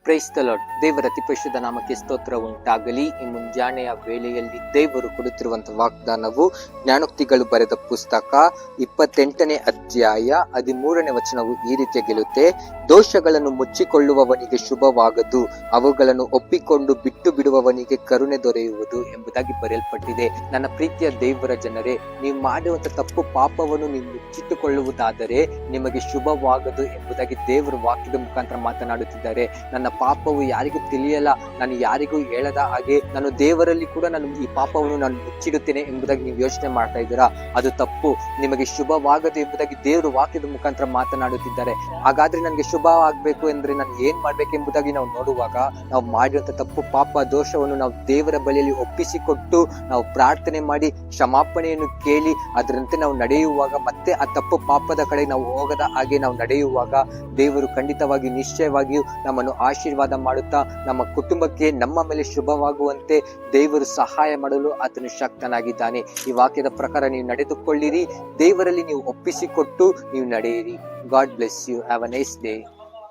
Praise the lord. ದೇವರ ಅತಿ ಪರಿಶುದ್ಧ ನಾಮಕ್ಕೆ ಸ್ತೋತ್ರ ಉಂಟಾಗಲಿ. ಈ ಮುಂಜಾನೆಯ ವೇಳೆಯಲ್ಲಿ ದೇವರು ಕೊಡುತ್ತಿರುವಂತಹ ವಾಗ್ದಾನವು ಜ್ಞಾನೋಕ್ತಿಗಳು ಬರೆದ ಪುಸ್ತಕ 28ನೇ ಅಧ್ಯಾಯ 13ನೇ ವಚನವು ಈ ರೀತಿಯ ಗೆಲ್ಲುತ್ತೆ. ದೋಷಗಳನ್ನು ಮುಚ್ಚಿಕೊಳ್ಳುವವನಿಗೆ ಶುಭವಾಗದು, ಅವುಗಳನ್ನು ಒಪ್ಪಿಕೊಂಡು ಬಿಟ್ಟು ಬಿಡುವವನಿಗೆ ಕರುಣೆ ದೊರೆಯುವುದು ಎಂಬುದಾಗಿ ಬರೆಯಲ್ಪಟ್ಟಿದೆ. ನನ್ನ ಪ್ರೀತಿಯ ದೇವರ ಜನರೇ, ನೀವು ಮಾಡುವಂತ ತಪ್ಪು ಪಾಪವನ್ನು ನೀವು ಮುಚ್ಚಿಟ್ಟುಕೊಳ್ಳುವುದಾದರೆ ನಿಮಗೆ ಶುಭವಾಗದು ಎಂಬುದಾಗಿ ದೇವರ ವಾಕ್ಯದ ಮುಖಾಂತರ ಮಾತನಾಡುತ್ತಿದ್ದಾರೆ. ನನ್ನ ಪಾಪವು ಯಾರಿಗೂ ತಿಳಿಯಲ್ಲ, ನಾನು ಯಾರಿಗೂ ಹೇಳದ ಹಾಗೆ ನಾನು ದೇವರಲ್ಲಿ ಕೂಡ ನಾನು ಈ ಪಾಪವನ್ನು ನಾನು ಮುಚ್ಚಿಡುತ್ತೇನೆ ಎಂಬುದಾಗಿ ನೀವು ಯೋಚನೆ ಮಾಡ್ತಾ ಇದ್ದೀರಾ. ಅದು ತಪ್ಪು. ನಿಮಗೆ ಶುಭವಾಗದು ಎಂಬುದಾಗಿ ದೇವರು ವಾಕ್ಯದ ಮುಖಾಂತರ ಮಾತನಾಡುತ್ತಿದ್ದಾರೆ. ಹಾಗಾದ್ರೆ ನನಗೆ ಶುಭ ಆಗ್ಬೇಕು ಅಂದ್ರೆ ನಾನು ಏನ್ ಮಾಡ್ಬೇಕೆಂಬುದಾಗಿ ನಾವು ನೋಡುವಾಗ, ನಾವು ಮಾಡಿರುವಂತ ತಪ್ಪು ಪಾಪ ದೋಷವನ್ನು ನಾವು ದೇವರ ಬಳಿಯಲ್ಲಿ ಒಪ್ಪಿಸಿಕೊಟ್ಟು ನಾವು ಪ್ರಾರ್ಥನೆ ಮಾಡಿ ಕ್ಷಮಾಪಣೆಯನ್ನು ಕೇಳಿ ಅದರಂತೆ ನಾವು ನಡೆಯುವಾಗ, ಮತ್ತೆ ಆ ತಪ್ಪು ಪಾಪದ ಕಡೆ ನಾವು ಹೋಗದ ಹಾಗೆ ನಾವು ನಡೆಯುವಾಗ, ದೇವರು ಖಂಡಿತವಾಗಿ ನಿಶ್ಚಯವಾಗಿಯೂ ನಮ್ಮನ್ನು ಆಶೀರ್ವಾದ ಮಾಡುತ್ತಾ ನಮ್ಮ ಕುಟುಂಬಕ್ಕೆ ನಮ್ಮ ಮೇಲೆ ಶುಭವಾಗುವಂತೆ ದೇವರು ಸಹಾಯ ಮಾಡಲು ಆತನು ಶಕ್ತನಾಗಿದ್ದಾನೆ. ಈ ವಾಕ್ಯದ ಪ್ರಕಾರ ನೀವು ನಡೆದುಕೊಳ್ಳಿರಿ, ದೇವರಲ್ಲಿ ನೀವು ಒಪ್ಪಿಸಿಕೊಟ್ಟು ನೀವು ನಡೆಯಿರಿ. God bless you. Have a nice day.